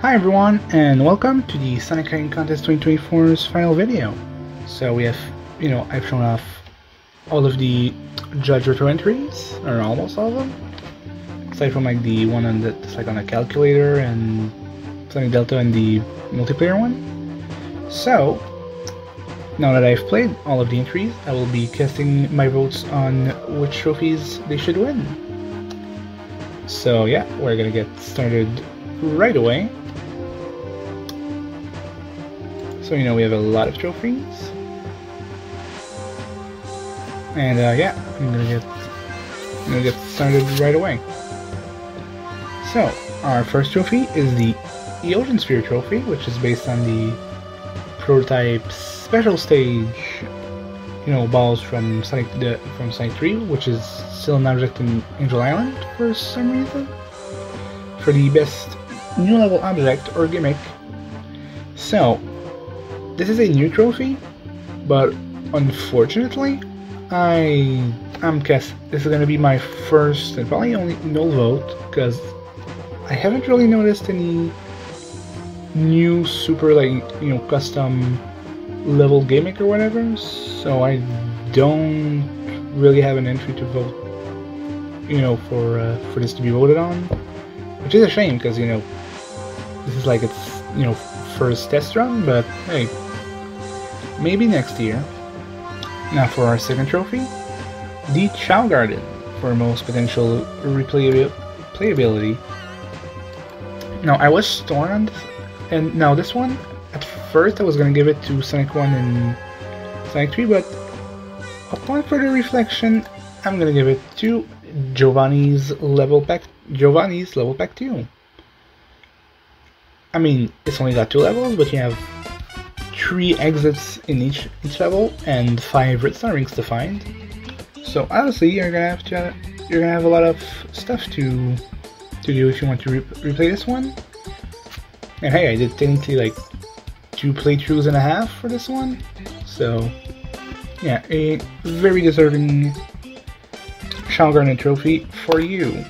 Hi everyone, and welcome to the Sonic Hacking Contest 2024's final video. So we have, I've shown off all of the Judge Retro entries, or almost all of them, aside from like the one on that's like on a calculator and Sonic Delta and the multiplayer one. So now that I've played all of the entries, I will be casting my votes on which trophies they should win. So yeah, we're gonna get started right away. So we have a lot of trophies, and yeah, I'm gonna get started right away. So our first trophy is the Eosion Sphere trophy, which is based on the prototype special stage, balls from Sonic 3, which is still an object in Angel Island for some reason, for the best new level object or gimmick. So this is a new trophy, but unfortunately, this is gonna be my first and probably only null vote, because I haven't really noticed any new super custom level gimmick or whatever, so I don't really have an entry to vote, for this to be voted on, which is a shame, because this is like its first test run, but hey, maybe next year. Now for our second trophy, the Chao Garden for most potential replayability. Now I was torn on this, and now this one, at first I was gonna give it to Sonic 1 and Sonic 3, but upon further reflection, I'm gonna give it to Giovanni's Level Pack 2. I mean, it's only got 2 levels, but you have 3 exits in each level and 5 red star rings to find. So honestly, you're gonna have a lot of stuff to do if you want to replay this one. And hey, I did technically like 2 playthroughs and a half for this one, so yeah, a very deserving Chao Garden trophy for you.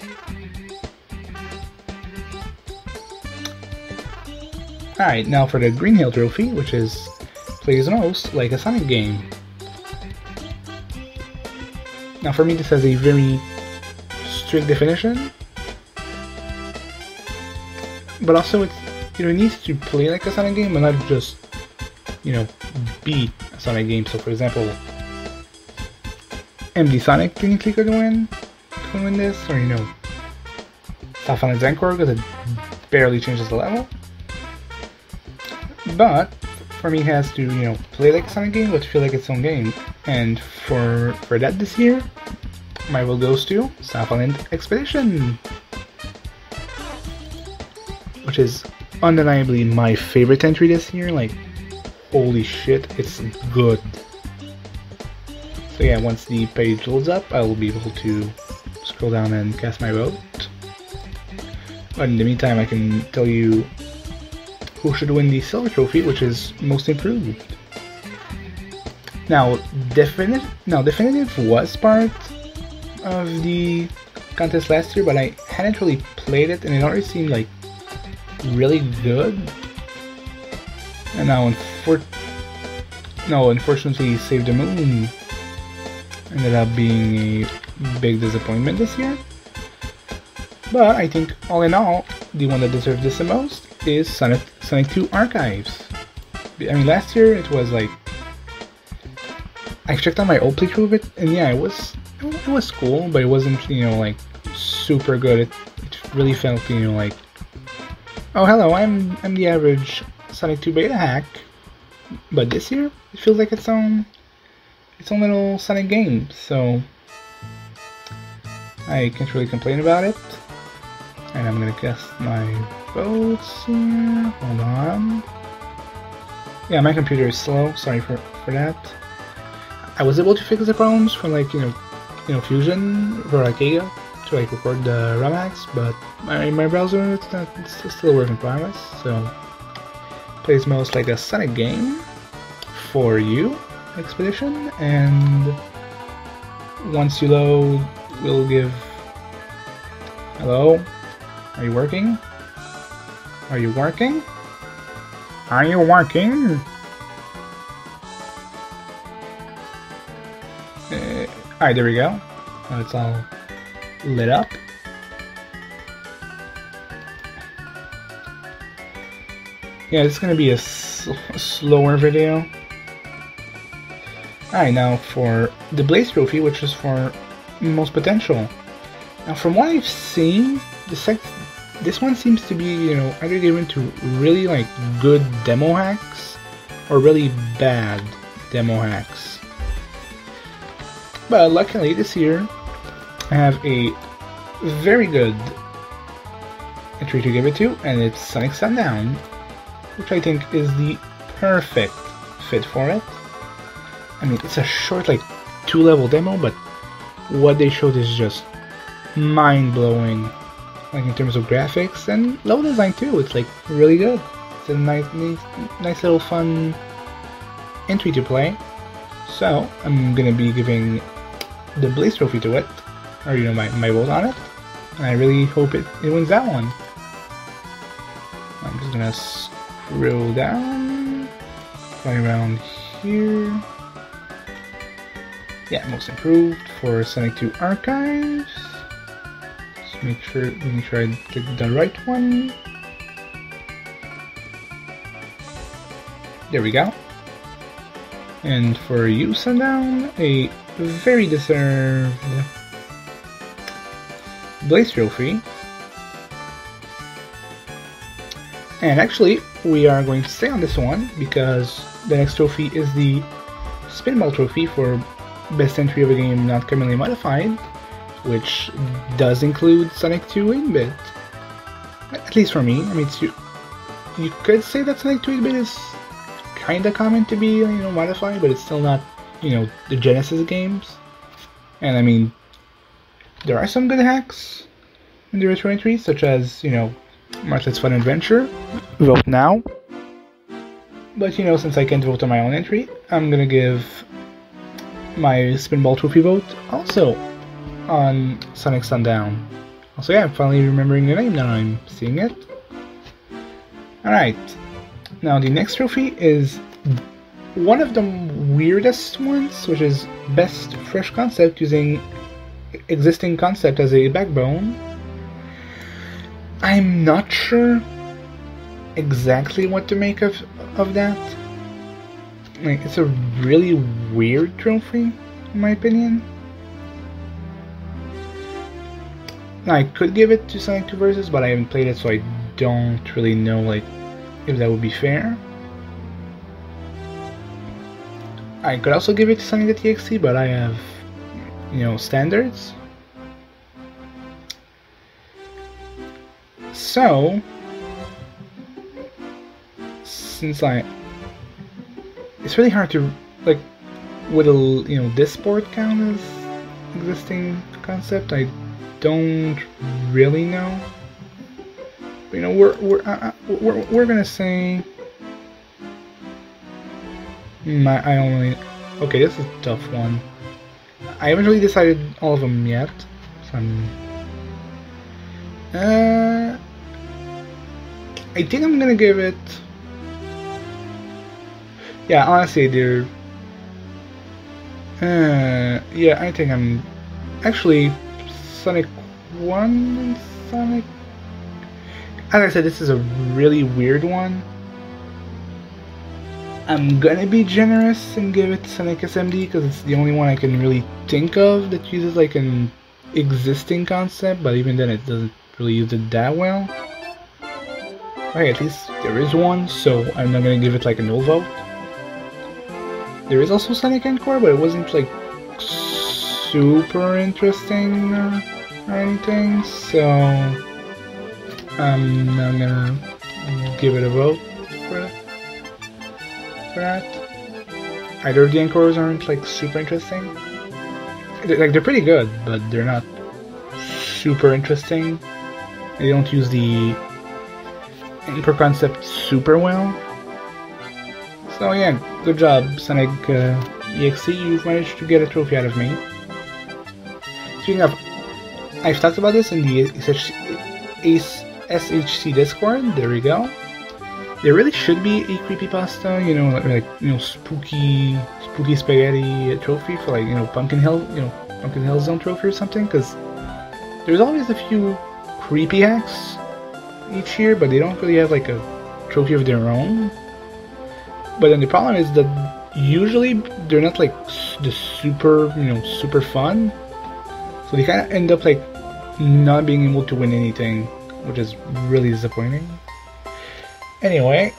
Alright, now for the Green Hill trophy, which plays most like a Sonic game. Now for me, this has a very strict definition, but also it needs to play like a Sonic game, but not just be a Sonic game. So for example, MD Sonic technically could win this, or Sapphire and Zancor, because it barely changes the level. But for me, it has to play like a Sonic game, but feel like its own game. And for that this year, my vote goes to Southland Expedition, which is undeniably my favorite entry this year. Like, holy shit, it's good. So yeah, once the page loads up, I will be able to scroll down and cast my vote. But in the meantime, I can tell you who should win the Silver Trophy, which is Most Improved. Now, Definitive was part of the contest last year, but I hadn't really played it, and it already seemed like really good. And now, unfortunately, Save the Moon ended up being a big disappointment this year. But I think, all in all, the one that deserves this the most is Sonic 2 Archives. I mean, last year it was like, I checked on my old playthrough of it, and yeah, it was cool, but it wasn't like super good. It really felt like, oh hello, I'm the average Sonic 2 beta hack. But this year it feels like its own little Sonic game, so I can't really complain about it. And I'm gonna cast my votes here. Hold on. Yeah, my computer is slow. Sorry for that. I was able to fix the problems from Fusion for Ikea to record the ROM hacks, but my browser it's still a work in progress. So plays most like a Sonic game for you, Expedition, and once you load, we'll give. Hello. Are you working? Are you working? Are you working? Alright, there we go. Now it's all lit up. Yeah, it's gonna be a slower video. Alright, now for the Blaze Trophy, which is for most potential. Now, from what I've seen, this one seems to be, you know, either given to really like good demo hacks or really bad demo hacks. But luckily this year, I have a very good entry to give it to, and it's Sonic Sundown, which I think is the perfect fit for it. I mean, it's a short, like, 2-level demo, but what they showed is just mind-blowing, like in terms of graphics and level design too. It's like really good. It's a nice little fun entry to play. So I'm gonna be giving the Blaze Trophy to it, or you know, my vote on it, and I really hope it wins that one. I'm just gonna scroll down, fly around here. Yeah, most improved for Sonic 2 Archives. Just make sure I get the right one. There we go. And for you, Sundown, a very deserved Blaze Trophy. And actually, we are going to stay on this one because the next trophy is the Spinball Trophy for Best Entry of a Game Not Commonly Modified, which does include Sonic 2 8-bit. At least for me. I mean, you could say that Sonic 2 8-bit is kinda common to be, you know, modified, but it's still not, you know, the Genesis games. And I mean, there are some good hacks in the retro entries, such as, you know, Martlet's Fun Adventure. Vote now. But, you know, since I can't vote on my own entry, I'm gonna give my Spinball Trophy vote also on Sonic Sundown. Also, yeah, I'm finally remembering the name now I'm seeing it. Alright, now the next trophy is one of the weirdest ones, which is Best Fresh Concept using existing concept as a backbone. I'm not sure exactly what to make of that. Like, it's a really weird trophy, in my opinion. Now, I could give it to Sonic 2 Versus, but I haven't played it, so I don't really know, like, if that would be fair. I could also give it to Sonic the TXT, but I have, you know, standards. So, since it's really hard to, like, would you know, this board count as existing concept? I don't really know. But, you know, we're gonna say okay, this is a tough one. I haven't really decided all of them yet, so I think I'm gonna give it. Yeah, honestly, they're. Yeah, I think I'm. Actually, Sonic 1 and Sonic. As I said, this is a really weird one. I'm gonna be generous and give it to Sonic SMD because it's the only one I can really think of that uses like an existing concept, but even then it doesn't really use it that well. Okay, at least there is one, so I'm not gonna give it like a null vote. There is also Sonic Encore, but it wasn't like super interesting or anything, so I'm not gonna give it a vote for that. Either of the Encores aren't like super interesting. They're pretty good, but they're not super interesting. They don't use the Encore concept super well. So yeah, good job, Sonic EXE. You've managed to get a trophy out of me. Speaking of, I've talked about this in the SHC Discord. There we go. There really should be a creepypasta, you know, like spooky spaghetti trophy for like Pumpkin Hill Zone trophy or something, because there's always a few creepy hacks each year, but they don't really have like a trophy of their own. But then the problem is that usually they're not like the super fun, so they kind of end up like not being able to win anything, which is really disappointing. Anyway,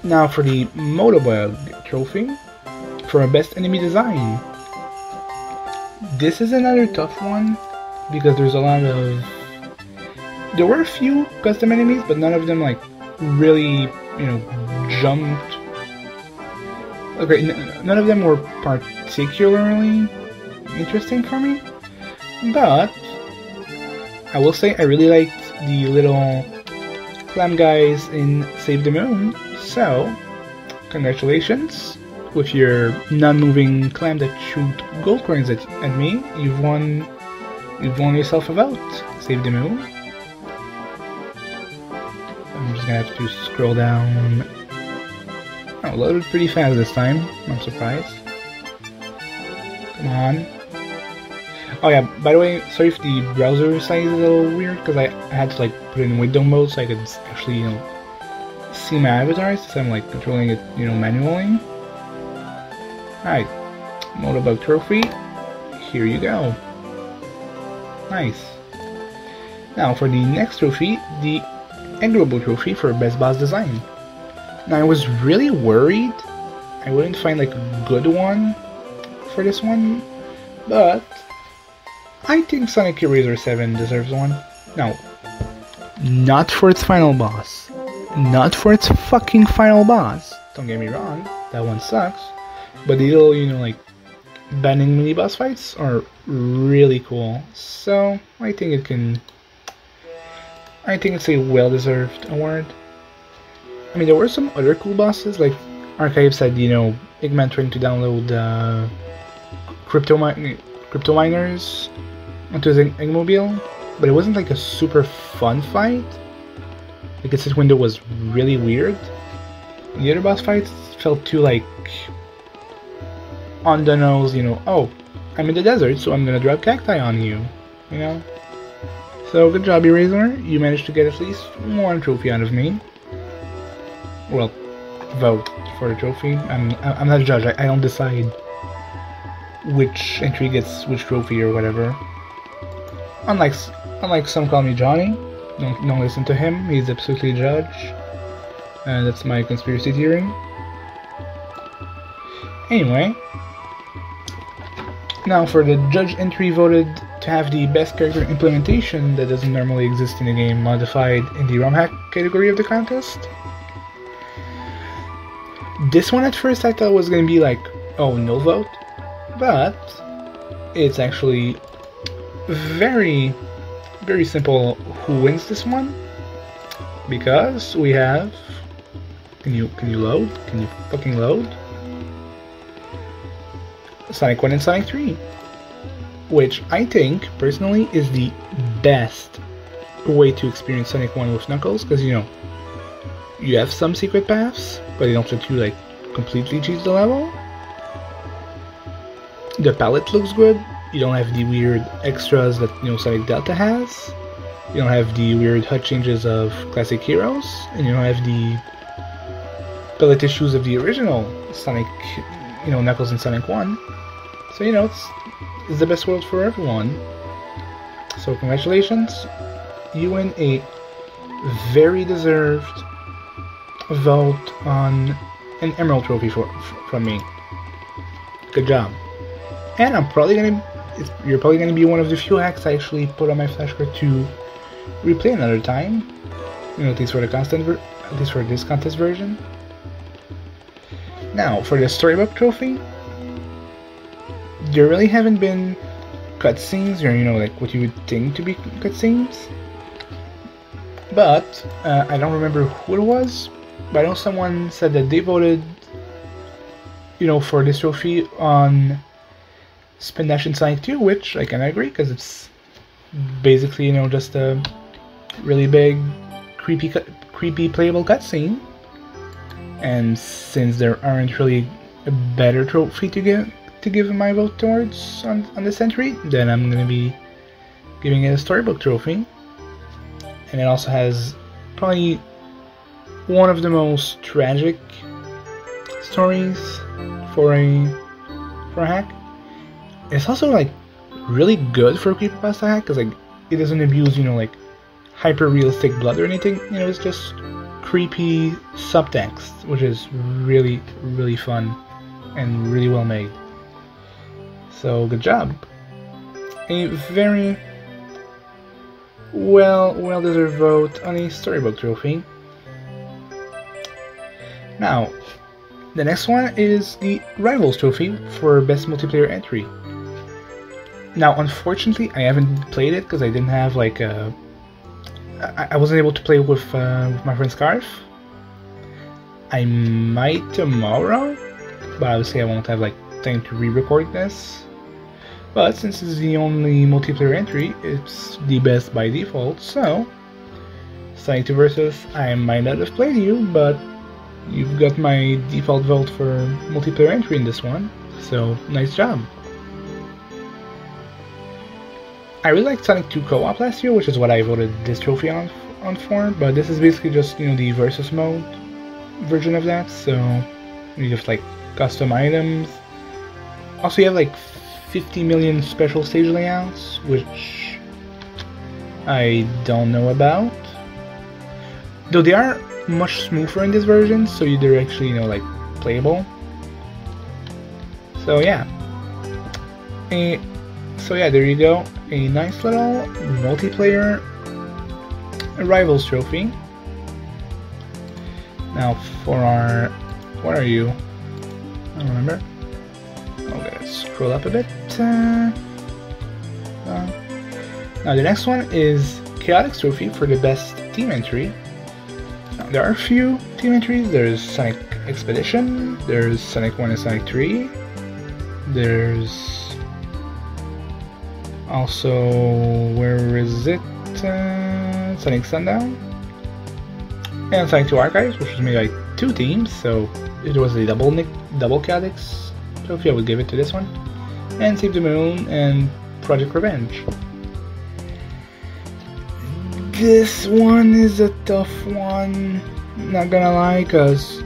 now for the Motobug trophy for best enemy design. This is another tough one because there's a lot of. There were a few custom enemies, but none of them like really jumped. Okay, none of them were particularly interesting for me, but I will say I really liked the little clam guys in Save the Moon, so congratulations with your non-moving clam that shoot gold coins at me. You've won yourself a vote. Save the Moon. I'm just gonna have to scroll down. Oh, loaded pretty fast this time. I'm surprised. Come on. Oh yeah, by the way, sorry if the browser size is a little weird, because I had to like put it in window mode so I could actually, see my avatar, since I'm like controlling it, manually. Alright, Motobug trophy, here you go. Nice. Now for the next trophy, the Eggrobo trophy for best boss design. Now I was really worried I wouldn't find like a good one for this one, but I think Sonic Eraser 7 deserves one. Now, not for its final boss. Not for its fucking final boss. Don't get me wrong, that one sucks. But the little, like, banning mini boss fights are really cool. So, I think it's a well-deserved award. I mean, there were some other cool bosses, like Archive said, Eggman trying to download crypto miners onto his Eggmobile, but it wasn't like a super fun fight. Like, its window was really weird. And the other boss fights felt too like on the nose, oh, I'm in the desert, so I'm gonna drop cacti on you, So good job, Eraser. You managed to get at least one trophy out of me. Well, vote for the trophy. I'm not a judge. I don't decide which entry gets which trophy or whatever. Unlike some call me Johnny. Don't listen to him. He's absolutely a judge. That's my conspiracy theory. Anyway, now for the judge entry voted to have the best character implementation that doesn't normally exist in the game modified in the ROM hack category of the contest. This one at first I thought was gonna be like, oh, no vote, but it's actually very, very simple who wins this one, because we have, can you load? Can you fucking load? Sonic 1 and Sonic 3, which I think personally is the best way to experience Sonic 1 with Knuckles, because you have some secret paths, but they don't let you like completely cheat the level. The palette looks good. You don't have the weird extras that Sonic Delta has. You don't have the weird HUD changes of classic heroes, and you don't have the palette issues of the original Sonic, Knuckles and Sonic 1. So it's the best world for everyone. So congratulations, you win a very deserved vote on an Emerald trophy from me. Good job. And you're probably gonna be one of the few hacks I actually put on my flashcard to replay another time. At least for this contest version. Now for the Storybook trophy, there really haven't been cutscenes or like what you would think to be cutscenes. But I don't remember who it was. But I know someone said that they voted, for this trophy on Spin Dash in Sonic 2, which I can agree, because it's basically, just a really big creepy playable cutscene. And since there aren't really a better trophy to give my vote towards on this entry, then I'm gonna be giving it a storybook trophy. And it also has probably one of the most tragic stories for a hack. It's also like really good for a creepypasta hack because like it doesn't abuse, you know, like hyper realistic blood or anything. You know, it's just creepy subtext, which is really, really fun and really well made. So good job. A very well deserved vote on a storybook trophy. Now, the next one is the Rivals trophy for best multiplayer entry. Now, unfortunately, I haven't played it because I didn't have like a. I wasn't able to play with my friend Scarf. I might tomorrow, but obviously I won't have like time to re-record this. But since it's the only multiplayer entry, it's the best by default. So, Sonic 2 Versus, I might not have played you, but you've got my default vote for multiplayer entry in this one. So, nice job. I really liked Sonic 2 Co-op last year, which is what I voted this trophy on for, but this is basically just, you know, the versus mode version of that, so you just like custom items. Also, you have like 50 million special stage layouts, which I don't know about. Though they are much smoother in this version, so they're actually, you know, like playable. So yeah. So yeah, there you go. A nice little multiplayer Rivals trophy. Now for our... what are you? I don't remember. Okay, let's scroll up a bit. Now the next one is Chaotix trophy for the best team entry. Now, there are a few team entries. There's Sonic Expedition, there's Sonic 1 and Sonic 3, there's also, where is it? Sonic Sundown and Sonic 2 Archives, which was made by 2 teams, so it was a double Chaotix trophy. I would give it to this one. And Save the Moon and Project Revenge. This one is a tough one, not gonna lie, because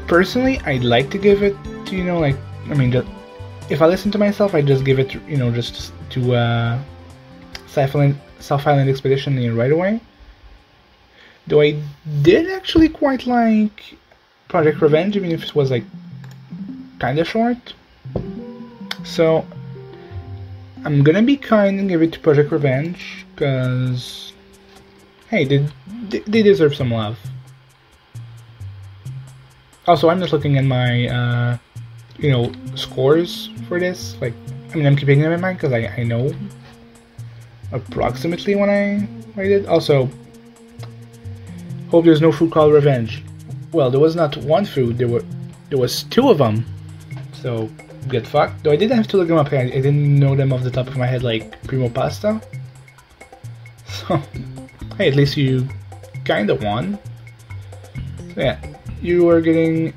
personally I'd like to give it to, you know, like, I mean, just, if I listen to myself, I just give it to, you know, just to South Island Expedition, you know, right away. Though I did actually quite like Project Revenge, even if it was like kinda short. So I'm gonna be kind and give it to Project Revenge, because hey, they deserve some love. Also, I'm just looking at my you know, scores for this. Like, I mean, I'm keeping them in mind because I know approximately when I did. Also, hope there's no food called Revenge. Well, there was not one food. There was 2 of them. So get fucked. Though I didn't have to look them up. I didn't know them off the top of my head, like Primo Pasta. So hey, at least you kinda won. So yeah, you are getting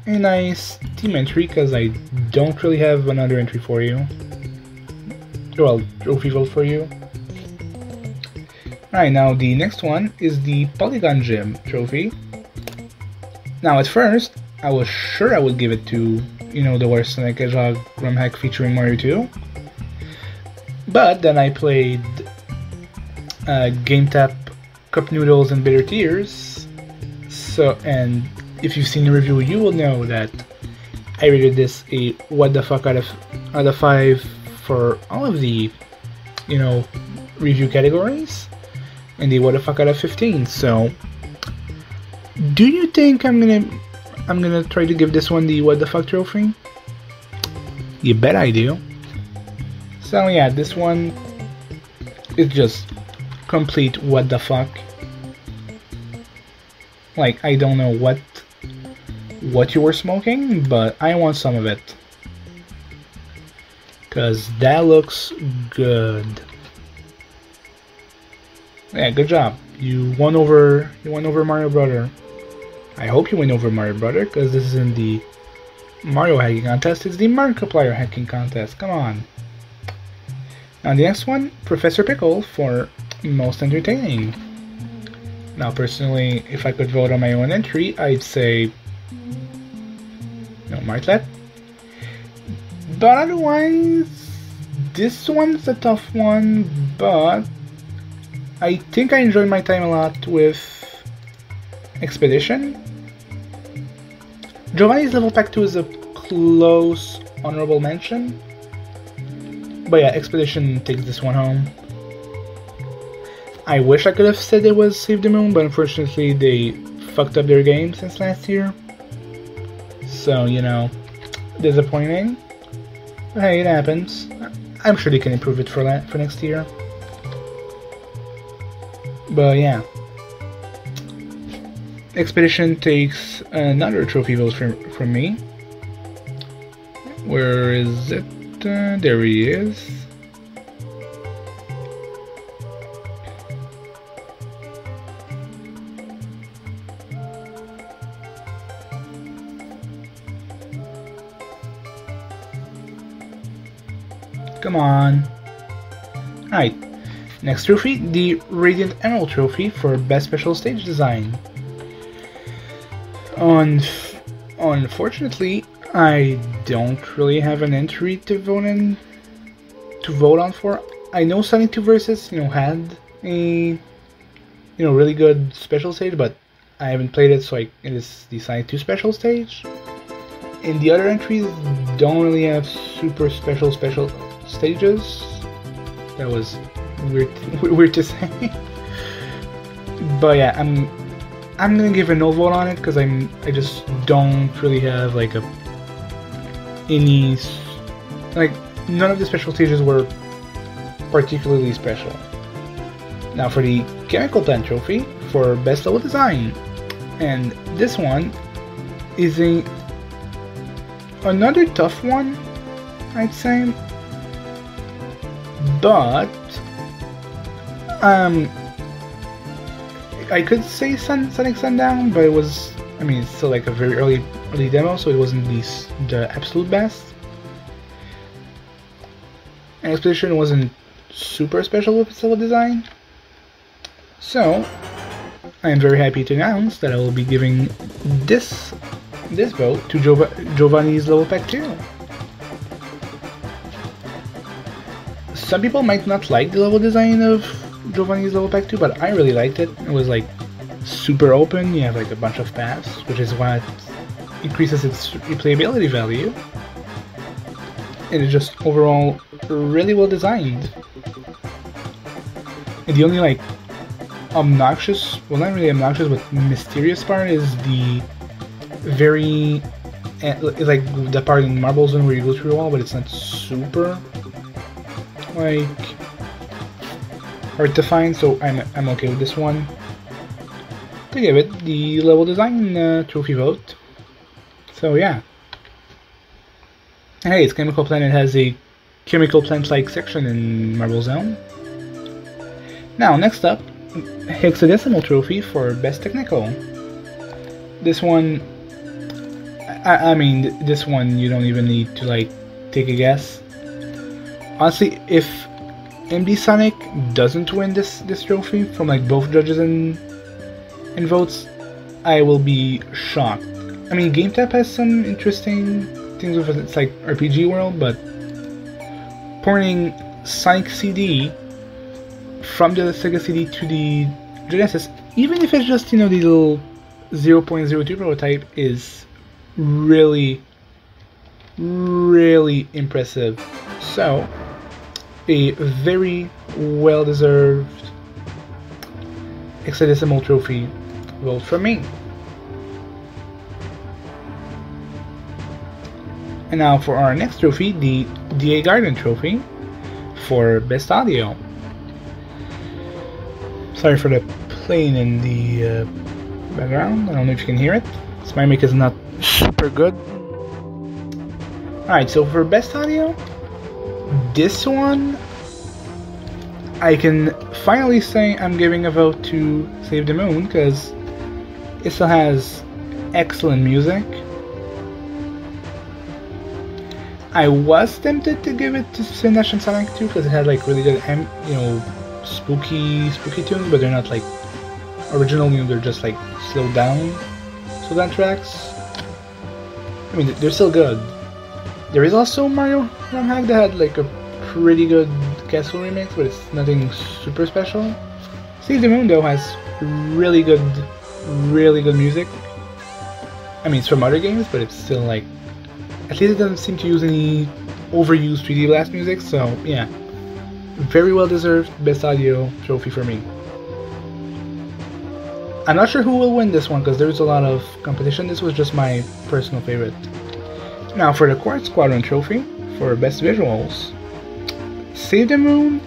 a nice team entry, because I don't really have another entry for you. Well, trophy vote for you. Alright, now the next one is the Polygon Gym trophy. Now at first, I was sure I would give it to, you know, the worst Sonic Hedgehog ROM hack featuring Mario 2. But then I played Game Tap, Cup Noodles, and Bitter Tears. So, and if you've seen the review, you will know that I rated this a what the fuck out of 5 for all of the, you know, review categories, and the what the fuck out of 15. So, do you think I'm gonna try to give this one the what the fuck trophy? You bet I do. So yeah, this one is just complete what the fuck. Like, I don't know what you were smoking, but I want some of it, cause that looks good. Yeah, good job. You won over Mario Brother. I hope you win over Mario Brother, because this isn't the Mario hacking contest, it's the Markiplier hacking contest. Come on. Now the next one, Professor Pickle for most entertaining. Now personally, if I could vote on my own entry, I'd say no Martlet. But otherwise, this one's a tough one, but I think I enjoyed my time a lot with Expedition. Giovanni's Level Pack 2 is a close honorable mention. But yeah, Expedition takes this one home. I wish I could have said it was Save the Moon, but unfortunately they fucked up their game since last year. So, you know, disappointing. But hey, it happens. I'm sure they can improve it for next year. But yeah. Expedition takes another trophy vote from me. Where is it? There he is. Come on. Alright. Next trophy, the Radiant Emerald Trophy for Best Special Stage Design. Unfortunately, I don't really have an entry to vote on for. I know Sonic 2 Versus, had a really good special stage, but I haven't played it, so it is the Sonic 2 special stage. And the other entries don't really have super special stages. That was weird to say. But yeah, I'm gonna give a no vote on it because I just don't really have none of the special stages were particularly special. Now for the Chemical Plant Trophy for Best Level Design, and this one is another tough one, I'd say, but I could say Sonic Sundown, but it was, it's still a very early demo, so it wasn't the absolute best. And Expedition wasn't super special with its level design. So, I am very happy to announce that I will be giving this vote to Giovanni's Level Pack 2. Some people might not like the level design of Giovanni's Level Pack 2, but I really liked it. It was super open, you have a bunch of paths, which is what increases its replayability value. And it's just overall really well designed. And the only obnoxious, well not really obnoxious, but mysterious part is the very, the part in Marble Zone where you go through the wall, but it's not super hard to find, so I'm okay with this one. To give it the level design trophy vote. So yeah. Hey, it's Chemical Plant. It has a Chemical Plant-like section in Marble Zone. Now, next up, Hexadecimal Trophy for Best Technical. This one, this one you don't even need to take a guess. Honestly, if MD Sonic doesn't win this trophy from both judges and votes, I will be shocked. GameTap has some interesting things with its RPG world, but porting Sonic CD from the Sega CD to the Genesis, even if it's just the little 0.02 prototype, is really impressive. So a very well-deserved Hexadecimal Trophy vote from me. And now for our next trophy, the DA Garden Trophy for Best Audio. Sorry for the plane in the background, I don't know if you can hear it. This my mic is not super good. Alright, so for Best Audio, this one I can finally say I'm giving a vote to Save the Moon, because it still has excellent music. I was tempted to give it to Sin Dash and Sonic 2 because it had like really good, spooky tunes, but they're not like original. They're just like slowed down tracks. I mean, they're still good. There is also Mario ROM Hack that had like a pretty good Castle remix, but it's nothing super special. Save the Moon though has really good music. I mean, it's from other games, but it's still like, at least it doesn't seem to use any overused 3D Blast music, so yeah. Very well deserved Best Audio trophy for me. I'm not sure who will win this one because there's a lot of competition. This was just my personal favorite. Now for the Quartz Squadron trophy for Best Visuals, Save the Moon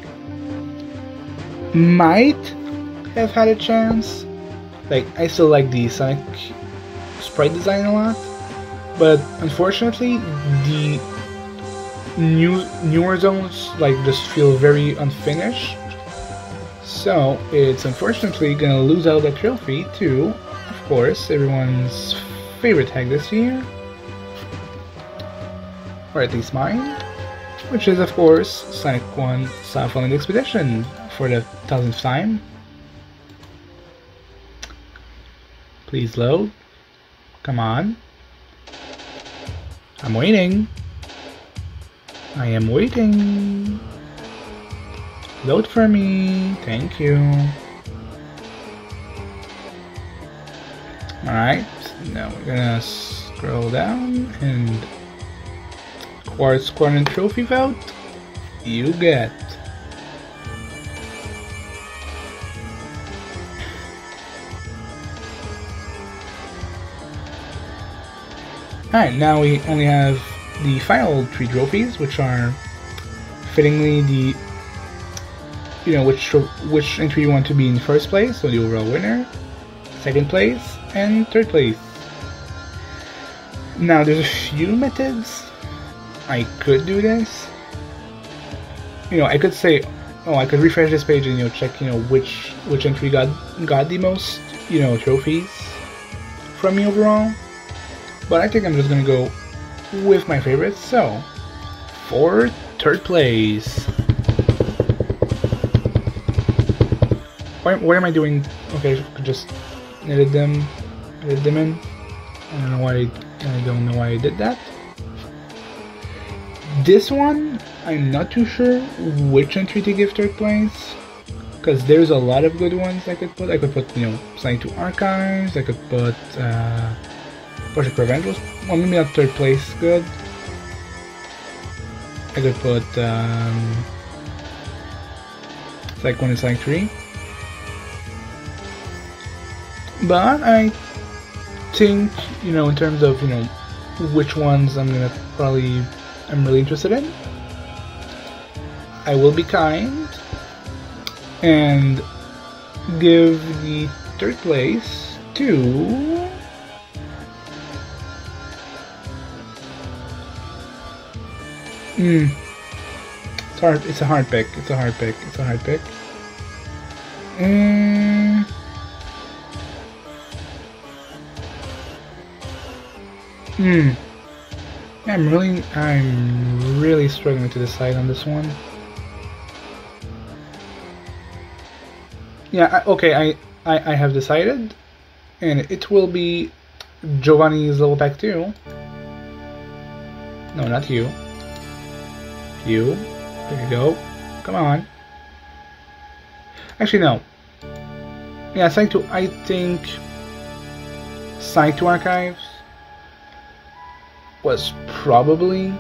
might have had a chance. Like, I still like the Sonic sprite design a lot, but unfortunately the newer zones like just feel very unfinished, so it's unfortunately gonna lose out the trophy to, of course, everyone's favorite hack this year, or at least mine, which is of course Sonic 1 Southland Expedition for the 1000th time. Please load. Come on. I'm waiting. I am waiting. Load for me. Thank you. Alright, now we're gonna scroll down and Quartz Squadron trophy vote. You get. Alright, now we only have the final 3 trophies, which are fittingly the, which entry you want to be in first place, so the overall winner, second place, and third place. Now there's a few methods I could do this. I could say, oh, I could refresh this page and check which entry got the most trophies from me overall. But I think I'm just gonna go with my favorites. So, for third place, what am I doing? Okay, I could just edit them in. I don't know why I did that. This one, I'm not too sure which entry to give third place, because there's a lot of good ones I could put. I could put Sonic 2 Archives. I could put Project Revenge was, well, maybe not third place good. I could put Sonic 1 and Sonic 3. But I think, in terms of, which ones I'm really interested in, I will be kind and give the third place to It's hard. It's a hard pick. I'm really struggling to decide on this one. Yeah. Okay. I have decided, and it will be Giovanni's Level Pack 2. No, not you. You. There you go. Come on. Actually, no. Yeah, Sonic 2, I think Sonic 2 Archives is probably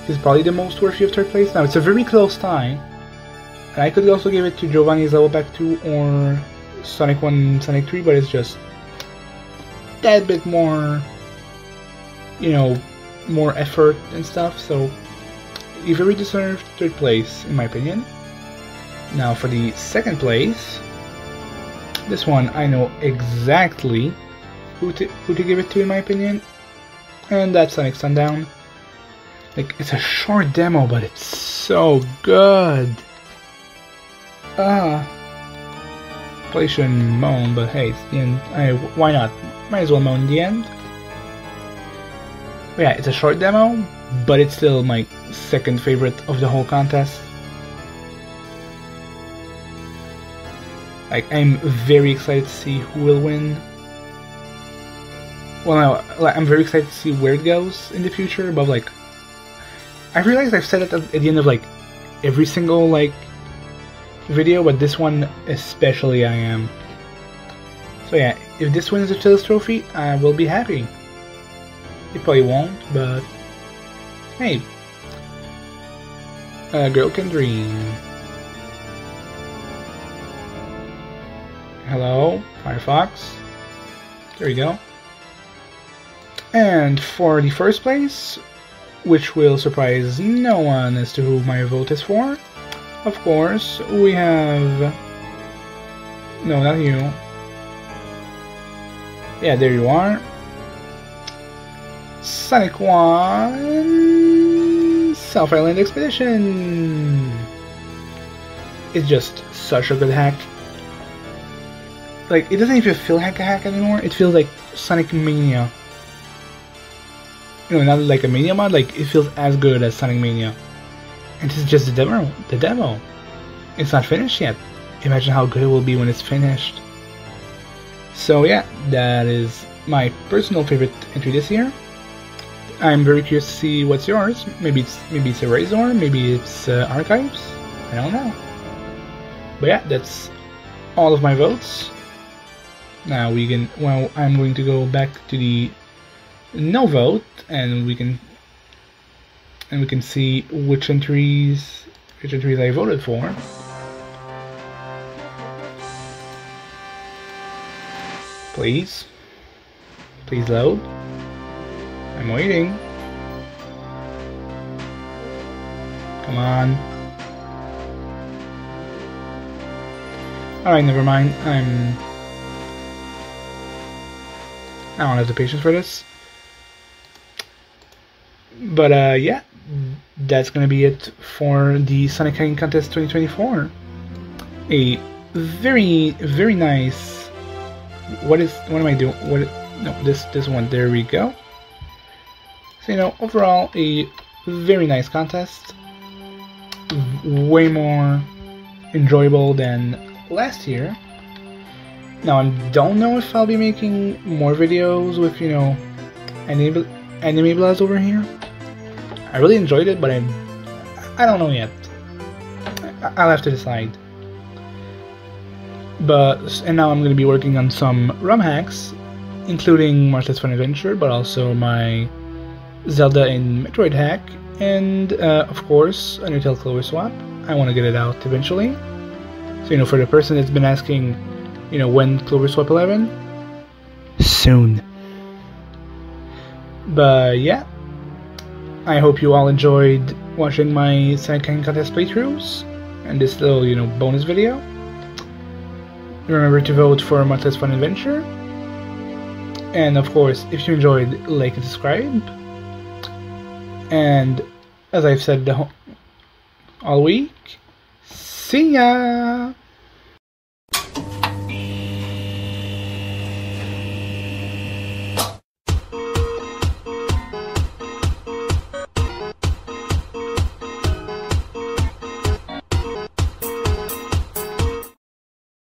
the most worthy of third place. Now, it's a very close tie. And I could also give it to Giovanni's Level Pack 2 or Sonic 1, Sonic 3, but it's just that bit more, more effort and stuff, so you very deserved third place, in my opinion. Now for the second place, this one I know exactly who to give it to, in my opinion, and that's Sonic Sundown. Like, it's a short demo, but it's so good. Probably shouldn't moan, but hey, it's the end. Why not? Might as well moan in the end. But yeah, it's a short demo, but it's still my second favorite of the whole contest. Like, I'm very excited to see who will win. Well, no, like, I'm very excited to see where it goes in the future, but like, I realized I've said it at the end of like every single like video, but this one especially I am. So yeah, if this wins the Chalice Trophy, I will be happy. It probably won't, but hey, a girl can dream. Hello, Firefox. There we go. And for the first place, which will surprise no one as to who my vote is for, of course, we have... No, not you. Yeah, there you are. Sonic 1 South Island Expedition. It's just such a good hack. Like, it doesn't even feel like a hack anymore. It feels like Sonic Mania. You know, not like a Mania mod, like, it feels as good as Sonic Mania. And this is just the demo. It's not finished yet. Imagine how good it will be when it's finished. So yeah, that is my personal favorite entry this year. I'm very curious to see what's yours. Maybe it's Erasor, maybe it's Archives. I don't know. But yeah, that's all of my votes. Now we can. Well, I'm going to go back to the no vote, and we can see which entries I voted for. Please load. I'm waiting. Come on. Alright, never mind. I don't have the patience for this. But yeah, that's gonna be it for the Sonic Hacking Contest 2024. A very nice. What am I doing? No, this one. There we go. So, you know, overall, a very nice contest. Way more enjoyable than last year. Now, I don't know if I'll be making more videos with, you know, Anime Blast over here. I really enjoyed it, but I don't know yet. I'll have to decide. And now I'm going to be working on some ROM hacks, including Martha's Fun Adventure, but also my Zelda and Metroid hack, and of course, Undertale Clover Swap. I want to get it out eventually. So, you know, for the person that's been asking, you know, when Clover Swap 11? Soon. But yeah, I hope you all enjoyed watching my Sonic Hacking Contest playthroughs and this little, you know, bonus video. Remember to vote for Martha's Fun Adventure. And of course, if you enjoyed, like and subscribe. And as I've said all week, see ya!